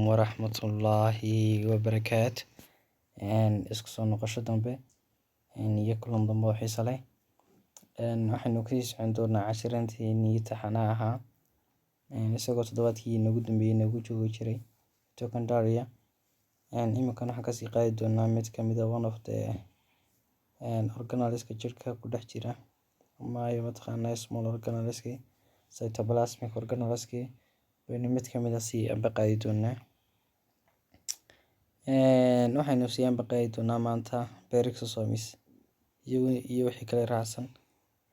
waraxmatullaahi wabarakaatu. Isku soo noqosho dambe iyo kulan dambe oo xiiso leh. Waxaynu ka sii socon doonaa casharanteenii taxanaha ahaa isagoo toddobaadkii inagu dambeeyay inagu joogi jiray mitochondria. Iminkana waxaan kasii qaadi doonaa mid ka mid ah one of the organelleska jirka ku dhex jira ama mataqaanaa small organelleska cytoplasmic organelleska baynu mid ka mid ah sii anba qaadi doonaa. Waxaynu sii anba qaadi doonaa maanta peroxisomes iyo wixii kale raacsan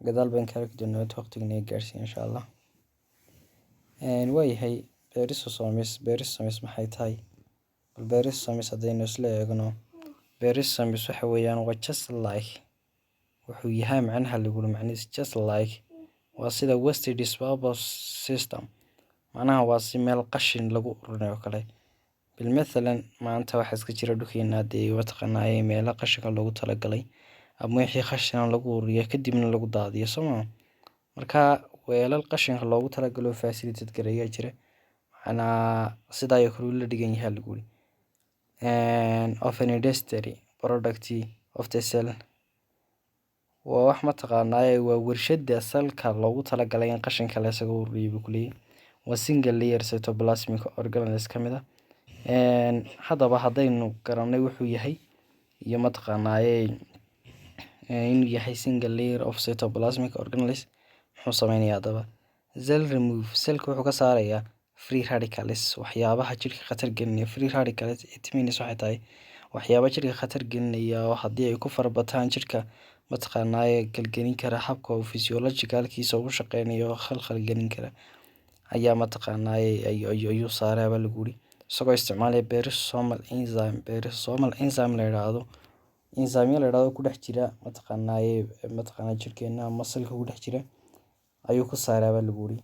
gadaal baan ka arki doonaa waqtigana gaarsiin insha Allah. Waayahay peroxisomes maxay tahay? Peroxisomes haddaynu isla eegno, peroxisomes waxa weeyaan waa just like wuxuu yahay macnaha lagu macnihiisa just like waa sida waste disposal system, macnaha waa si meel qashin lagu ururiyo kale. Bilmathalan maanta waxa iska jira dhulkeena dee mataqaanaa meelo qashinka loogu talagalay ama wixii qashin lagu ururiyo kadibna lagu daadiyo Soomaa. Marka weelal qashinka loogu talagalo facilitate gareeya jira waxaana sida ay kor la dhigan yahay lagu yiri of an industry product of the cell waa wax mataqaanaa waa warshada salka loogu talagalay in qashinka la isaga ururiyo kulii waa single layer cytoplasmic organelles kamid ah. Haddaba haddaynu garanay wuxuu yahay iyo mataqaanaa inuu yahay single layer of cytoplasmic organelles muxuu sameynayaa haddaba cell remove cellka wuxuu ka saarayaa free radicals waxyaabaha jirka khatar gelinaya. Free radicals it means waxay tahay waxyaabo jirka khatar gelinaya oo haddii ay ku farbataan jirka mataqaanaa galgelin kara habka physiologicalkiisa ugu shaqeynayo khalkhal gelin kara ayaa mataqaanaa ayuu saaraaba lagu yiri isagoo isticmaalaya peroxisomal enzyme la yiraahdo ku dhex jira mataqaanaa jirkeena ama salka ku dhex jira ayuu ku saaraaba lagu yiri.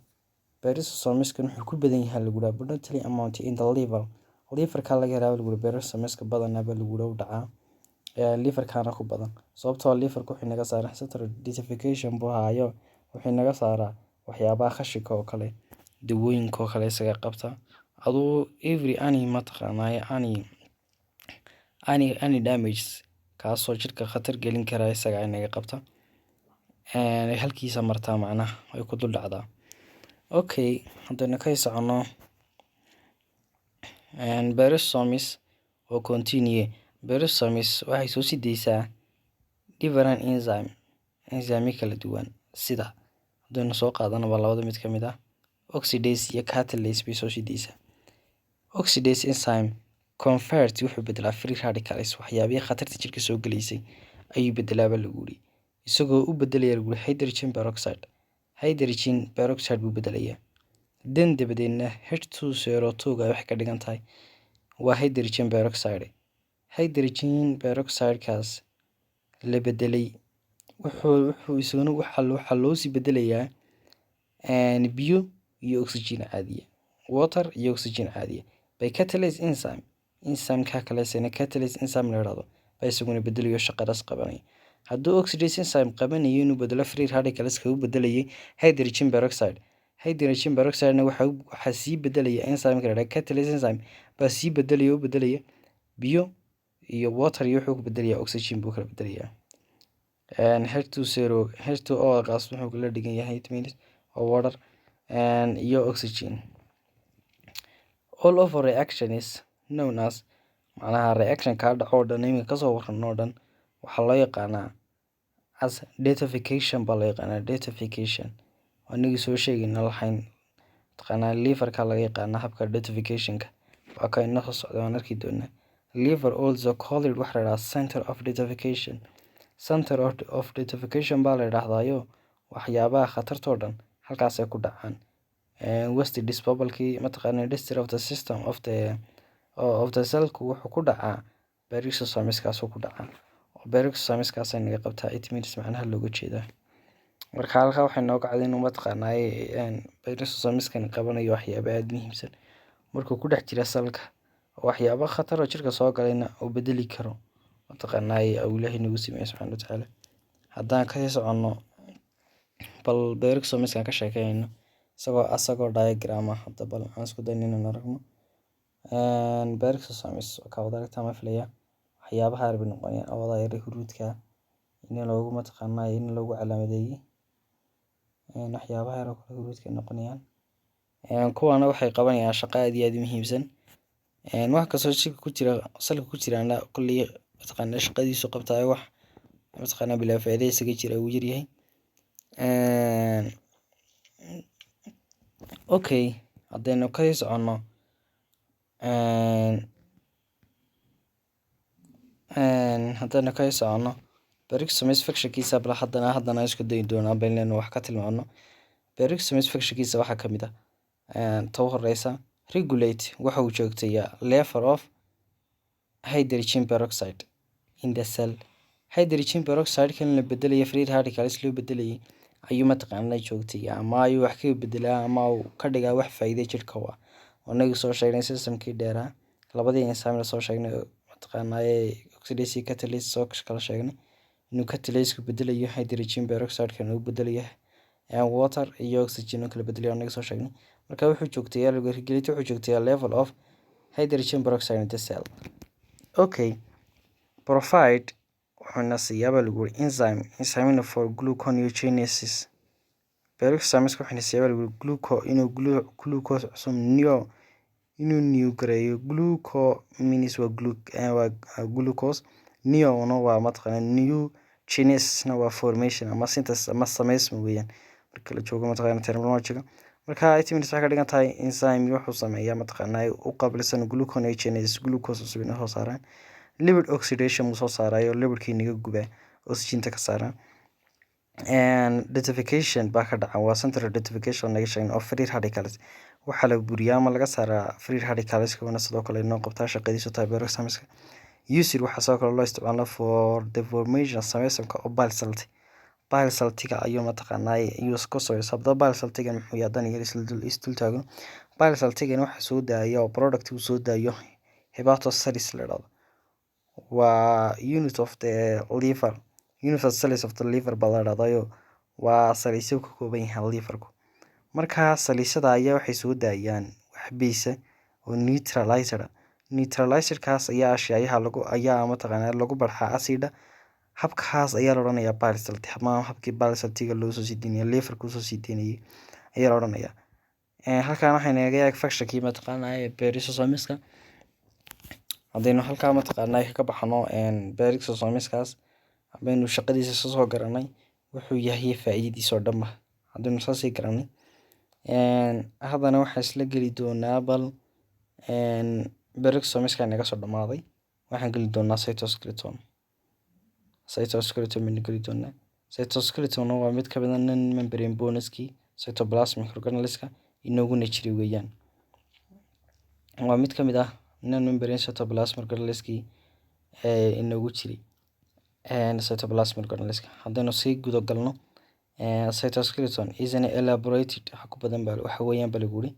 Peroxisomes kan wuxuu ku badan yahay lagu yiraahdo abundantly amount in the liver ka laga helayo lagu yiri peroxisomes ka badanaba lagu yiraahdo dhaca liver kana ku badan sababtoo liver ku xinaga saaran central detoxification buu hayo wuxuu naga saaraa waxyaabaha khashika oo kale dawooyinka oo kale isaga qabta aduu every mataqaanaa any damage kaasoo jirka khatar gelin kara isaga inaga qabta halkiisa martaa macnaha ay ku dul dhacdaa. Okay, haddana ka socono peroxisomes oo continue. Peroxisomes waxay soo sideysaa different enzyme kala duwan sida haddaynu soo qaadanaba labada mid ka mid ah oxidase iyo catalase bay soo sideysaa. Oxidase enzyme convert wuxuu bedelaa free radicals waxyaabihii khatarta jirka soo galeysay ayuu bedelaaba lagu yiri isagoo u bedelaya lagu yiri hydrogen peroxide buu bedelayaa. Dabadeedna H2SO2 ga wax ka dhigan tahay waa hydrogen peroxide kaas la bedelay wuxuu isaguna waxa loo sii bedelayaa biyo iyo oxygen caadiya water iyo oxygen caadiya by catalase enzyme ka kale sena catalase enzyme la yiraahdo bay isaguna bedelayo shaqadaas qabanay. Hadduu oxidase enzyme qabanayo inuu bedelo free radicals ka u bedelayay hydrogen peroxide na waxa sii bedelaya enzyme ka catalase enzyme baa sii bedelaya biyo iyo water iyo wuxuu ku bedelayaa oxygen buu kala bedelayaa. H2O gaas wuxuu la dhigan yahay it means water iyo oxygen. All of our reaction is known as macnaha reaction ka dhaco dhan ka soo warno dhan waxa loo yaqaanaa as detoxification baa loo yaqaanaa detoxification anigu soo sheegayna lahayn taqaanaa liver ka laga yaqaanaa habka detoxification ka waa ka inoo soo socda aan arki doonaa. Liver also called wax la yiraahdo center of detoxification baa la yiraahdayo waxyaabaha khatarta dhan halkaas ay ku dhacaan. Waste disposal ki mataqaanaa industry of the system of the cell ku wuxuu ku dhacaa peroxisomes kaas ku dhacaa peroxisomes kaas ay naga qabtaa it means macnaha looga jeedaa. Marka halka waxay nooga cadeen mataqaanaa peroxisomes kan qabanayo waxyaabo aad muhiimsan markuu ku dhex jira salka waxyaabo khatar oo jirka soo galayna oo bedeli karo mataqaanaa Ilaahay nagu siiyay subhanahu wa ta'ala. Haddaan ka socono bal peroxisomes kan ka sheekayno isagoo diagram ah hadda bal aan isku dayno inaan aragno Peroxisomes ka wada aragtaa ma filaya waxyaabaha arbi noqonaya awada yar huruudka in loogu mataqaanaa in lagu calaamadeeyay waxyaabaha yar huruudka noqonayaan kuwana waxay qabanayaan shaqo aad iyo aad u muhiimsan wax kastoo shirka ku jira salka ku jiraana kulli mataqaanaa shaqadiisu qabtaa wax mataqaanaa bilaa faa'iido isaga jira uu yar yahay okay haddaynu ka soconno haddaynu ka soconno peroxisomes functionkiisa bal haddana isku dayi doonaa baynu wax ka tilmaano peroxisomes functionkiisa waxaa ka mid ah ta horeysa regulate waxa uu joogteeyaa level of hydrogen peroxide in the cell hydrogen peroxide kan la bedelayo free radicals loo bedelayay ayuu mataqaanaa joogteeyaa ama ayuu wax ka bedelaa ama uu ka dhigaa wax faa'iido jirka u ah anagu soo sheegnay systemkii dheeraa labadii enzyme soo sheegnay mataqaanaa oxidase catalase soo kala sheegnay inuu catalase bedelayo hydrogen peroxide kan uu bedelayo water iyo oxygen kala bedelayo anagu soo sheegnay marka wuxuu joogteeyaa regulate wuxuu joogteeyaa level of hydrogen peroxide in the cell okay provide waxaana siyaaba lagu enzyme for gluconeogenesis peroxisomes waxaana siyaaba lagu glucose cusub inuu new gareeyo gluco means waa glucose neo no waa mataqaanaa new genesis na waa formation ama synthesis ama samaysma weeyaan marka la joogo mataqaanaa terminology marka it means waxa ka dhigan tahay enzyme wuxuu sameeyaa mataqaanaa u qaabilsan gluconeogenesis glucose cusub inuu soo saaraan lipid oxidation uu soo saarayo lipidkii naga guba oxygen-ta ka saaraan detoxification baa ka dhaca waa central detoxification naga sheegay of free radicals waxa la buriyaa ama laga saaraa free radicals kana sidoo kale inoo qabtaa shaqadiisu tahay peroxisomes usage waxa soo kale loo isticmaalaa for the formation sameysanka of bile saltiga ayuu mataqaanaa use ku soo sabda bile saltiga muxuu yaadan yar isdul taagan bile saltiga waxa soo daayo product uu soo daayo hepatocytes la yiraahdo waa unit of the liver universal cells of the liver baladayo waa saliisyo ka kooban yahay liverku marka saliisada ayaa waxay soo daayaan wax biisa oo neutralizer kaas ayaa ayaa mataqaanaa lagu barxaa acid habkaas ayaa la oranayaa bile salt ama habkii bile saltiga loo soo siidinay liverku soo siideynay ayaa la oranayaa halkaan waxay naga yahay functionkii mataqaanaa peroxisomeska haddaynu halkaa mataqaanaa ka baxno peroxisomeskaas haddaynu shaqadiisa soo garanay wuxuu yahay faa'iidadiisa oo dhan haddaynu soo sii garanay haddana waxaan isla geli doonaa bal peroxisomeska naga soo dhamaaday waxaan geli doonaa cytoskeleton min geli doonaa cytoskeleton waa mid ka mid ah membrane bonuskii cytoplasmic organelleska inaguna jiray weeyaan waa mid ka mid ah non-membrane cytoplasmic organelleskii inagu jiray cytoplasmic organelleska haddaynu sii guda galno cytoskeleton is an elaborated waxa ku badan baa waxa weeyaan bal guri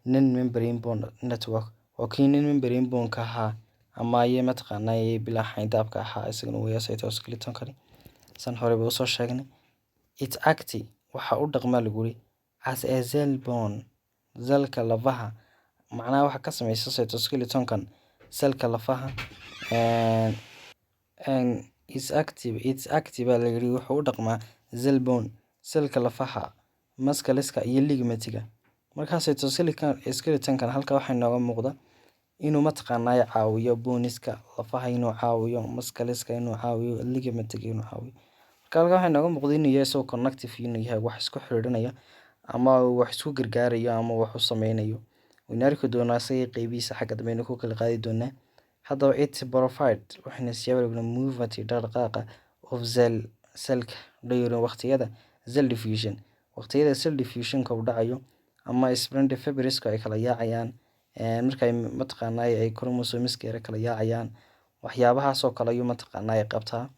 non-membrane bone network oo kii non-membrane bone ka ahaa ama ay mataqaanaa bilaa xayndaabka ahaa isaguna weeyaa cytoskeleton kani san hore buu soo sheegnay it acti waxa u dhaqmaa lagu yiri as a cell bone zalka lafaha macnaha waxa ka sameeyay cytoskeleton-kan selka lafaha it's active la yiri wuxuu u dhaqmaa cell bone selka lafaha muscleska iyo ligamentka marka cytoskeleton-kan halka waxa nooga muuqda inuu mataqaanaa caawiyo boneska lafaha inuu caawiyo muscleska inuu caawiyo ligamentka inuu caawiyo marka halka waxa nooga muuqda inuu yahay soo connective inuu yahay wax isku xiriirinaya ama wax isku gargaarayo ama wax u sameynayo wanaarku doonaa say qaybiisa xagga dambe ku kala qaadi doonaa haddaba it provide waxna siyaabo movement dhaqdhaqaaqa of cellka dhayro waqtiyada cell diffusion waqtiyada cell diffusion-ka u dhacayo ama splendid fibriska ay kala yaacayaan markay mataqaanaa ay chromosomeska kala yaacayaan waxyaabahaas oo kale ayuu mataqaanaa ay qabtaa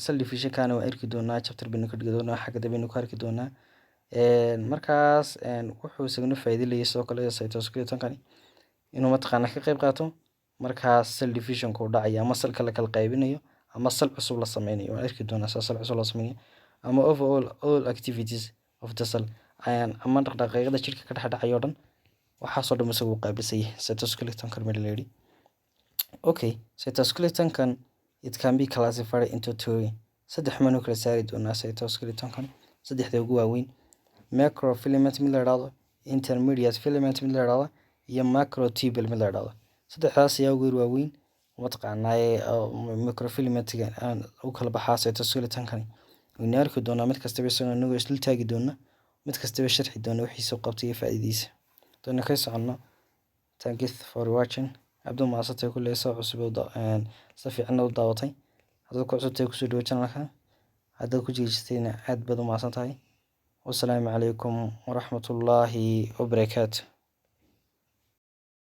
cell diffusion-kana waa arki doonaa chapter bin ka dhigi doonaa xagga dambe ku arki doonaa markaas wuxuu isaguna faa'iido leeyahay soo kale cytoskeleton-kani inuu mataqaanaa ka qayb qaato markaas cell division-ka u dhacaya ama cell kala qaybinayo ama cell cusub la sameynayo waan arki doonaa cell cusub la sameynayo ama overall all activities of the cell ama dhaqdhaqaaqyada jirka ka dhex dhacayo dhan waxaasoo dhan isagu qaabilsan yahay cytoskeleton-kan mid la yidhi. Okay, cytoskeleton-kan it can be classified into two. Saddex manu kala saari doonaa cytoskeleton-kan, saddexda ugu waaweyn: microfilament mid la yidhaahdo, intermediate filament mid la yidhaahdo, iyo macrotubule mid la yidhaahdo. Saddexdaas ayaa ugu waaweyn mataqaanaaye microfilament-ga aan u kala baxaa cytoskeleton-kani. Wayna arki doonaa mid kastaba isagoo anagoo isla taagi doona, mid kastaba sharxi doona wixiisa qabtay iyo faa'iidadiisa. Doona ka socono. Thank you for watching. Abdu maasatay kullee soo cusub si fiican u daawatay. Hadda ku cusubtay ku soo dhawo channelka. Hadda ku jirsatayna aad baad u maasantahay. Wassalaamu calaykum waraxmatullaahi wabarakaatuh.